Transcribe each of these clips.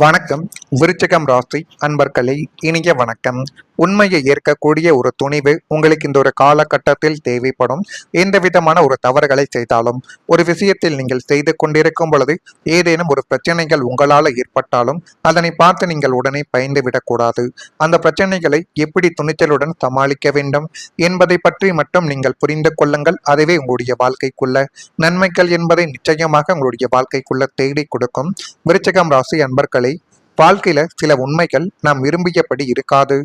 வணக்கம். விருச்சிகம் ராசி அன்பர்களே, இனிய வணக்கம். உண்மையை ஏற்கக்கூடிய ஒரு துணிவு உங்களுக்கு இந்த ஒரு காலகட்டத்தில் தேவைப்படும். எந்த விதமான ஒரு தவறுகளை செய்தாலும், ஒரு விஷயத்தில் நீங்கள் செய்து கொண்டிருக்கும் பொழுது ஏதேனும் ஒரு பிரச்சனைகள் உங்களால் ஏற்பட்டாலும் அதனை பார்த்து நீங்கள் உடனே பயந்து விடக்கூடாது. அந்த பிரச்சனைகளை எப்படி துணிச்சலுடன் சமாளிக்க வேண்டும் என்பதை பற்றி மட்டும் நீங்கள் புரிந்து கொள்ளுங்கள். அதுவே உங்களுடைய வாழ்க்கைக்குள்ள நன்மைகள் என்பதை நிச்சயமாக உங்களுடைய வாழ்க்கைக்குள்ள தேடி கொடுக்கும். விருச்சிகம் ராசி அன்பர்களே, வாழ்க்கையில சில உண்மைகள் நாம் விரும்பியபடி இருக்காது.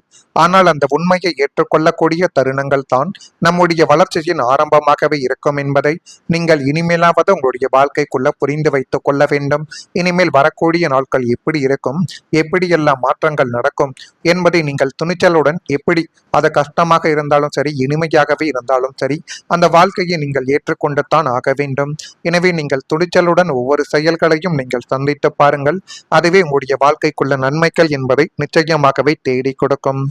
ஆனால் அந்த உண்மையை ஏற்றுக்கொள்ளக்கூடிய தருணங்கள் தான் நம்முடைய வளர்ச்சியின் ஆரம்பமாகவே இருக்கும் என்பதை நீங்கள் இனிமேலாவது உங்களுடைய வாழ்க்கைக்குள்ள புரிந்து வைத்துக் கொள்ள வேண்டும். இனிமேல் வரக்கூடிய நாட்கள் எப்படி இருக்கும், எப்படியெல்லாம் மாற்றங்கள் நடக்கும் என்பதை நீங்கள் துணிச்சலுடன், எப்படி அது கஷ்டமாக இருந்தாலும் சரி, இனிமையாகவே இருந்தாலும் சரி, அந்த வாழ்க்கையை நீங்கள் ஏற்றுக்கொண்டு தான் ஆக வேண்டும். எனவே நீங்கள் துணிச்சலுடன் ஒவ்வொரு செயல்களையும் நீங்கள் சந்தித்து பாருங்கள். அதுவே உங்களுடைய வாழ்க்கைக்குள்ள நன்மைகள் என்பதை நிச்சயமாகவே தேடி கொடுக்கும்.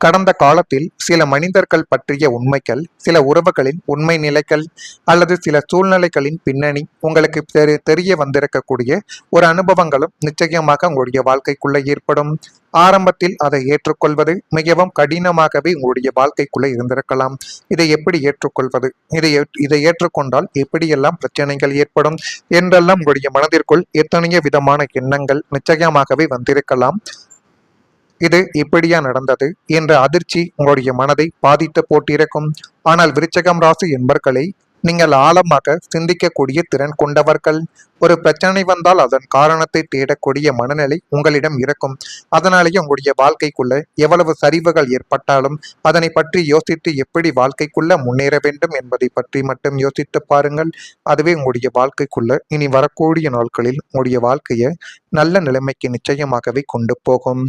கடந்த காலத்தில் சில மனிதர்கள் பற்றிய உண்மைகள், சில உறவுகளின் உண்மை நிலைகள் அல்லது சில சூழ்நிலைகளின் பின்னணி உங்களுக்கு தெரிய வந்திருக்கக்கூடிய ஒரு அனுபவங்களும் நிச்சயமாக உங்களுடைய வாழ்க்கைக்குள்ள ஏற்படும். ஆரம்பத்தில் அதை ஏற்றுக்கொள்வது மிகவும் கடினமாகவே உங்களுடைய வாழ்க்கைக்குள்ள இருந்திருக்கலாம். இதை எப்படி ஏற்றுக்கொள்வது, இதை ஏற்றுக்கொண்டால் எப்படியெல்லாம் பிரச்சனைகள் ஏற்படும் என்றெல்லாம் உங்களுடைய மனதிற்குள் எத்தனையோ விதமான எண்ணங்கள் நிச்சயமாகவே வந்திருக்கலாம். இது இப்படியா நடந்தது என்ற அதிர்ச்சி உங்களுடைய மனதை பாதித்து போட்டிருக்கும். ஆனால் விருச்சிகம் ராசி என்பர்களை, நீங்கள் ஆழமாக சிந்திக்கக்கூடிய திறன் கொண்டவர்கள். ஒரு பிரச்சனை வந்தால் அதன் காரணத்தை தேடக்கூடிய மனநிலை உங்களிடம் இருக்கும். அதனாலேயே உங்களுடைய வாழ்க்கைக்குள்ள எவ்வளவு சரிவுகள் ஏற்பட்டாலும் அதனை பற்றி யோசித்து எப்படி வாழ்க்கைக்குள்ள முன்னேற வேண்டும் என்பதை பற்றி மட்டும் யோசித்து பாருங்கள். அதுவே உங்களுடைய வாழ்க்கைக்குள்ள இனி வரக்கூடிய நாட்களில் உங்களுடைய வாழ்க்கையை நல்ல நிலைமைக்கு நிச்சயமாகவே கொண்டு போகும்.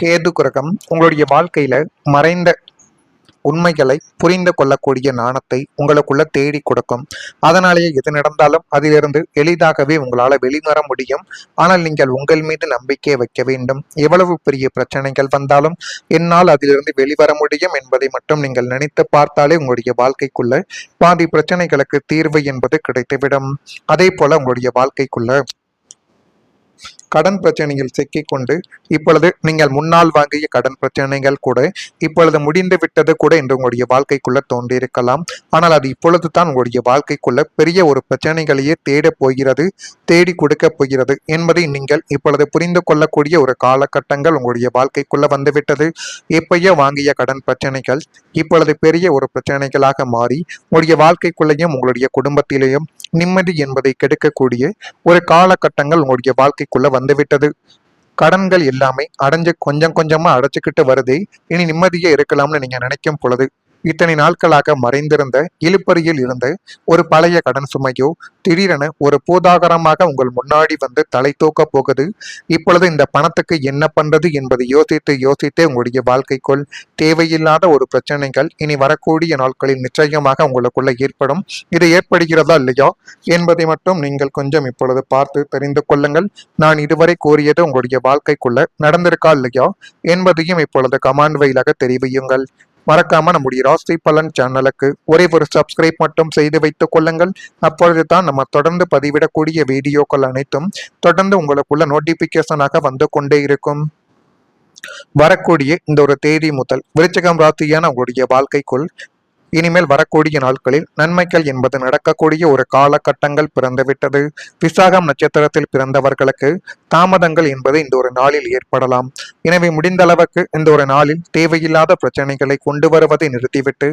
கேது கிரகம் உங்களுடைய வாழ்க்கையில மறைந்த உண்மைகளை புரிந்து கொள்ளக்கூடிய நாணத்தை உங்களுக்குள்ள தேடி கொடுக்கும். அதனாலேயே எது நடந்தாலும் அதிலிருந்து எளிதாகவே உங்களால் வெளிவர முடியும். ஆனால் நீங்கள் உங்கள் மீது நம்பிக்கை வைக்க வேண்டும். எவ்வளவு பெரிய பிரச்சனைகள் வந்தாலும் என்னால் அதிலிருந்து வெளிவர முடியும் என்பதை மட்டும் நீங்கள் நினைத்து பார்த்தாலே உங்களுடைய வாழ்க்கைக்குள்ள பாதி பிரச்சனைகளுக்கு தீர்வு என்பது கிடைத்துவிடும். அதே போல உங்களுடைய வாழ்க்கைக்குள்ள கடன் பிரச்சனையில் சிக்கிக்கொண்டு இப்பொழுது நீங்கள் முன்னால் வாங்கிய கடன் பிரச்சனைகள் கூட இப்பொழுது முடிந்து விட்டது கூட என்று உங்களுடைய வாழ்க்கைக்குள்ள தோன்றியிருக்கலாம். ஆனால் அது இப்பொழுது தான் உங்களுடைய வாழ்க்கைக்குள்ள பெரிய ஒரு பிரச்சனைகளையே தேடப் போகிறது, தேடி கொடுக்க போகிறது என்பதை நீங்கள் இப்பொழுது புரிந்து கொள்ளக்கூடிய ஒரு காலகட்டங்கள் உங்களுடைய வாழ்க்கைக்குள்ள வந்துவிட்டது. எப்பயோ வாங்கிய கடன் பிரச்சனைகள் இப்பொழுது பெரிய ஒரு பிரச்சனைகளாக மாறி உங்களுடைய வாழ்க்கைக்குள்ளேயும் உங்களுடைய குடும்பத்திலேயும் நிம்மதி என்பதை கெடுக்கக்கூடிய ஒரு காலகட்டங்கள் உங்களுடைய வாழ்க்கைக்குள்ள வந்துவிட்டது. கடன்கள் எல்லாமே அடைஞ்சு கொஞ்சம் கொஞ்சமா அடைச்சுக்கிட்டு வருது. இனி நிம்மதியே இருக்கலாம்னு நீங்க நினைக்கும் பொழுது இத்தனை நாட்களாக மறைந்திருந்த இழுப்பறியில் இருந்த ஒரு பழைய கடன் சுமையோ திடீரென ஒரு பூதாகரமாக உங்கள் முன்னாடி வந்து தலை தூக்க போகுது. இப்பொழுது இந்த பணத்துக்கு என்ன பண்றது என்பதை யோசித்தே உங்களுடைய வாழ்க்கைக்குள் தேவையில்லாத ஒரு பிரச்சனைகள் இனி வரக்கூடிய நாட்களில் நிச்சயமாக உங்களுக்குள்ள ஏற்படும். இது ஏற்படுகிறதா இல்லையா என்பதை மட்டும் நீங்கள் கொஞ்சம் இப்பொழுது பார்த்து தெரிந்து கொள்ளுங்கள். நான் இதுவரை கூறியது உங்களுடைய வாழ்க்கைக்குள்ள நடந்திருக்கா இல்லையா என்பதையும் இப்பொழுது கமெண்ட் வாயிலாக தெரிவியுங்கள். மறக்காம நம்முடைய ராசி பலன் சேனலுக்கு ஒரே ஒரு சப்ஸ்கிரைப் மட்டும் செய்து வைத்துக் கொள்ளுங்கள். அப்பொழுது தான் நம்ம தொடர்ந்து பதிவிடக்கூடிய வீடியோக்கள் அனைத்தும் தொடர்ந்து உங்களுக்குள்ள நோட்டிபிகேஷனாக வந்து கொண்டே இருக்கும். வரக்கூடிய இந்த ஒரு தேதி முதல் விருச்சிகம் ராசியான உங்களுடைய வாழ்க்கைக்குள் இனிமேல் வரக்கூடிய நாட்களில் நன்மைகள் என்பது நடக்கக்கூடிய ஒரு காலகட்டங்கள் பிறந்துவிட்டது. விசாகம் நட்சத்திரத்தில் பிறந்தவர்களுக்கு தாமதங்கள் என்பது இந்த ஒரு நாளில் ஏற்படலாம். எனவே முடிந்த அளவுக்கு இந்த ஒரு நாளில் தேவையில்லாத பிரச்சனைகளை கொண்டு வருவதை நிறுத்திவிட்டு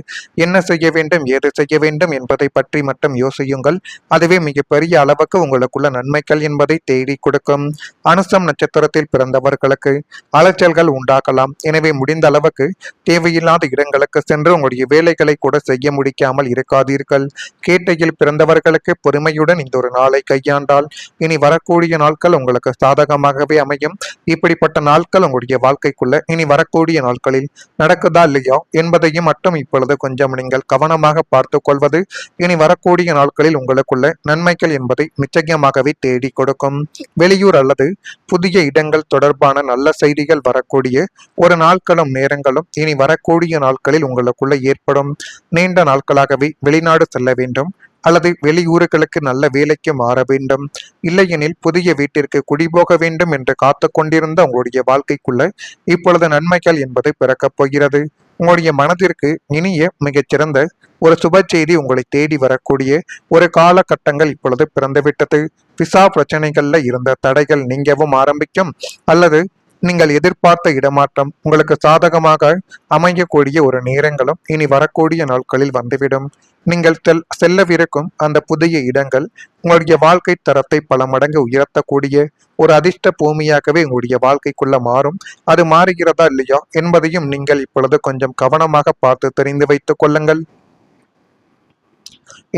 என்ன செய்ய வேண்டும், ஏது செய்ய வேண்டும் என்பதை பற்றி மட்டும் யோசியுங்கள். அதுவே மிகப்பெரிய அளவுக்கு உங்களுக்குள்ள நன்மைகள் என்பதை தேடி கொடுக்கும். அனுசம் நட்சத்திரத்தில் பிறந்தவர்களுக்கு அலைச்சல்கள் உண்டாகலாம். எனவே முடிந்த அளவுக்கு தேவையில்லாத இடங்களுக்கு சென்று உங்களுடைய வேலைகளை கூட செய்ய முடிக்காமல் இருக்காதீர்கள். கேட்டையில் பிறந்தவர்களுக்கு பொறுமையுடன் இந்த ஒரு நாளை கையாண்டால் இனி வரக்கூடிய நாட்கள் உங்களுக்கு சாதகமாகவே அமையும். இப்படிப்பட்ட நாட்கள் உங்களுடைய வாழ்க்கைக்குள்ள இனி வரக்கூடிய நாட்களில் நடக்குதா இல்லையா என்பதையும் மட்டும் இப்பொழுது கொஞ்சம் நீங்கள் கவனமாக பார்த்து கொள்வது இனி வரக்கூடிய நாட்களில் உங்களுக்குள்ள நன்மைகள் என்பதை நிச்சயமாகவே தேடி கொடுக்கும். வெளியூர் அல்லது புதிய இடங்கள் தொடர்பான நல்ல செய்திகள் வரக்கூடிய ஒரு நாட்களும் நேரங்களும் இனி வரக்கூடிய நாட்களில் உங்களுக்குள்ள ஏற்படும். நீண்ட நாட்களாகவே வெளிநாடு செல்ல வேண்டும் அல்லது வெளியூர்களுக்கு நல்ல வேலைக்கு மாற வேண்டும், இல்லையெனில் புதிய வீட்டிற்கு குடிபோக வேண்டும் என்று காத்து கொண்டிருந்த உங்களுடைய வாழ்க்கைக்குள்ள இப்பொழுது நன்மைகள் என்பது பிறக்கப் போகிறது. உங்களுடைய மனதிற்கு இனிய மிகச்சிறந்த ஒரு சுப செய்தி உங்களை தேடி வரக்கூடிய ஒரு காலகட்டங்கள் இப்பொழுது பிறந்துவிட்டது. விசா பிரச்சனைகள்ல இருந்த தடைகள் நீங்கவும் ஆரம்பிக்கும், அல்லது நீங்கள் எதிர்பார்த்த இடமாற்றம் உங்களுக்கு சாதகமாக அமையக்கூடிய ஒரு நேரங்களும் இனி வரக்கூடிய நாட்களில் வந்துவிடும். நீங்கள் செல்லவிருக்கும் அந்த புதிய இடங்கள் உங்களுடைய வாழ்க்கை தரத்தை பல மடங்கு உயர்த்தக்கூடிய ஒரு அதிர்ஷ்ட பூமியாகவே உங்களுடைய வாழ்க்கைக்குள்ள மாறும். அது மாறுகிறதா இல்லையா என்பதையும் நீங்கள் இப்பொழுது கொஞ்சம் கவனமாக பார்த்து தெரிந்து வைத்துக் கொள்ளுங்கள்.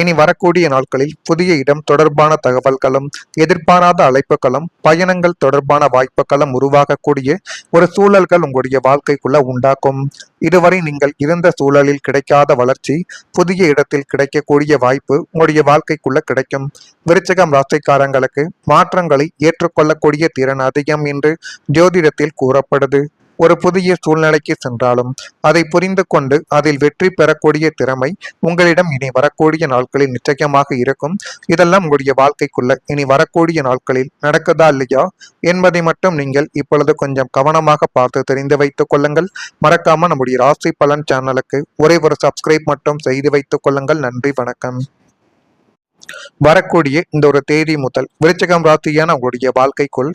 இனி வரக்கூடிய நாட்களில் புதிய இடம் தொடர்பான தகவல்களும் எதிர்பாராத அழைப்புகளும் பயணங்கள் தொடர்பான வாய்ப்புகளும் உருவாகக்கூடிய ஒரு சூழல்கள் உங்களுடைய வாழ்க்கைக்குள்ள உண்டாக்கும். இதுவரை நீங்கள் இருந்த சூழலில் கிடைக்காத வளர்ச்சி புதிய இடத்தில் கிடைக்கக்கூடிய வாய்ப்பு உங்களுடைய வாழ்க்கைக்குள்ள கிடைக்கும். விருச்சிகம் ராசிக்காரங்களுக்கு மாற்றங்களை ஏற்றுக்கொள்ளக்கூடிய திறன் அதிகம் என்று ஜோதிடத்தில் கூறப்படுது. ஒரு புதிய சூழ்நிலைக்கு சென்றாலும் அதை புரிந்து கொண்டு அதில் வெற்றி பெறக்கூடிய திறமை உங்களிடம் இனி வரக்கூடிய நாட்களில் நிச்சயமாக இருக்கும். இதெல்லாம் உங்களுடைய வாழ்க்கைக்குள்ள இனி வரக்கூடிய நாட்களில் நடக்குதா இல்லையா என்பதை மட்டும் நீங்கள் இப்பொழுது கொஞ்சம் கவனமாக பார்த்து தெரிந்து வைத்துக் கொள்ளுங்கள். மறக்காம நம்முடைய ராசி பலன் சேனலுக்கு ஒரே ஒரு சப்ஸ்கிரைப் மட்டும் செய்து வைத்துக் கொள்ளுங்கள். நன்றி, வணக்கம். வரக்கூடிய இந்த ஒரு தேதி முதல் விருச்சிகம் ராசியான உங்களுடைய வாழ்க்கைக்குள்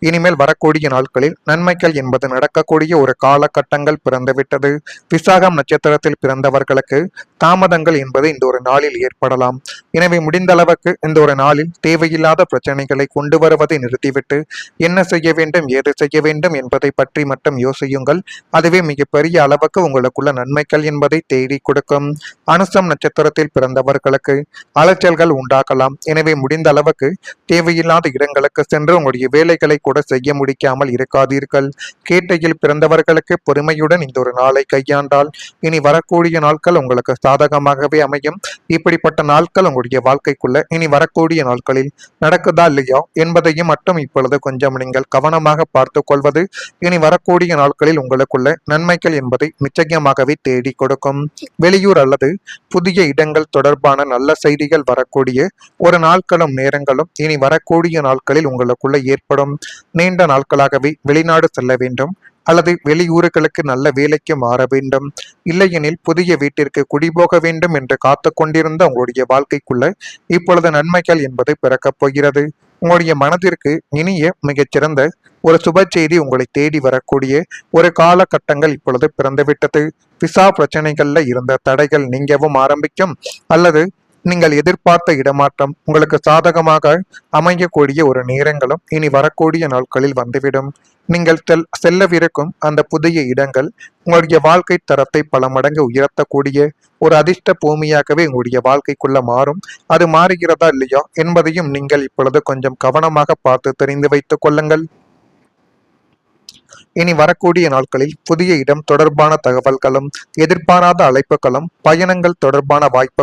இனிமேல் வரக்கூடிய நாட்களில் நன்மைகள் என்பது நடக்கக்கூடிய ஒரு காலகட்டங்கள் பிறந்துவிட்டது. விசாகம் நட்சத்திரத்தில் பிறந்தவர்களுக்கு தாமதங்கள் என்பது இந்த ஒரு நாளில் ஏற்படலாம். எனவே முடிந்த அளவுக்கு இந்த ஒரு நாளில் தேவையில்லாத பிரச்சனைகளை கொண்டு வருவதை நிறுத்திவிட்டு என்ன செய்ய வேண்டும், ஏது செய்ய வேண்டும் என்பதை பற்றி மட்டும் யோசியுங்கள். அதுவே மிகப்பெரிய அளவுக்கு உங்களுக்குள்ள நன்மைகள் என்பதை தேடி கொடுக்கும். அனுசம் நட்சத்திரத்தில் பிறந்தவர்களுக்கு அலைச்சல்கள் உண்டாகலாம். எனவே முடிந்த அளவுக்கு தேவையில்லாத இடங்களுக்கு சென்று உங்களுடைய வேலைகளை கூட செய்ய முடிக்காமல் இருக்காதீர்கள். கேட்டையில் பிறந்தவர்களுக்கு பொறுமையுடன் இந்த ஒரு நாளை கையாண்டால் இனி வரக்கூடிய நாட்கள் உங்களுக்கு சாதகமாகவே அமையும். இப்படிப்பட்ட நாட்கள் உங்களுடைய வாழ்க்கைக்குள்ள இனி வரக்கூடிய நாட்களில் நடக்குதா இல்லையா என்பதையும் மட்டும் இப்பொழுது கொஞ்சம் நீங்கள் கவனமாக பார்த்து கொள்வது இனி வரக்கூடிய நாட்களில் உங்களுக்குள்ள நன்மைகள் என்பதை நிச்சயமாகவே தேடி கொடுக்கும். வெளியூர் அல்லது புதிய இடங்கள் தொடர்பான நல்ல செய்திகள் வரக்கூடிய ஒரு நாட்களும் நேரங்களும் இனி வரக்கூடிய நாட்களில் உங்களுக்குள்ள ஏற்படும். நீண்ட நாட்களாகவே வெளிநாடு செல்ல வேண்டும் அல்லது வெளியூர்களுக்கு நல்ல வேலைக்கு மாற வேண்டும், இல்லையெனில் புதிய வீட்டிற்கு குடிபோக வேண்டும் என்று காத்து கொண்டிருந்த உங்களுடைய வாழ்க்கைக்குள்ள இப்பொழுது நன்மைகள் என்பது பிறக்கப் போகிறது. உங்களுடைய மனதிற்கு இனிய மிகச்சிறந்த ஒரு சுப செய்தி உங்களை தேடி வரக்கூடிய ஒரு காலகட்டங்கள் இப்பொழுது பிறந்துவிட்டது. விசா பிரச்சனைகள்ல இருந்த தடைகள் நீங்கவும் ஆரம்பிக்கும், அல்லது நீங்கள் எதிர்பார்த்த இடமாற்றம் உங்களுக்கு சாதகமாக அமையக்கூடிய ஒரு நேரங்களும் இனி வரக்கூடிய நாட்களில் வந்துவிடும். நீங்கள் செல்லவிருக்கும் அந்த புதிய இடங்கள் உங்களுடைய வாழ்க்கை தரத்தை பல மடங்கு உயர்த்தக்கூடிய ஒரு அதிர்ஷ்ட பூமியாகவே உங்களுடைய வாழ்க்கைக்குள்ள மாறும். அது மாறுகிறதா இல்லையா என்பதையும் நீங்கள் இப்பொழுது கொஞ்சம் கவனமாக பார்த்து தெரிந்து வைத்துக் கொள்ளுங்கள். இனி வரக்கூடிய நாட்களில் புதிய இடம் தொடர்பான தகவல்களும் எதிர்பாராத அழைப்புகளும் பயணங்கள் தொடர்பான வாய்ப்புகளும்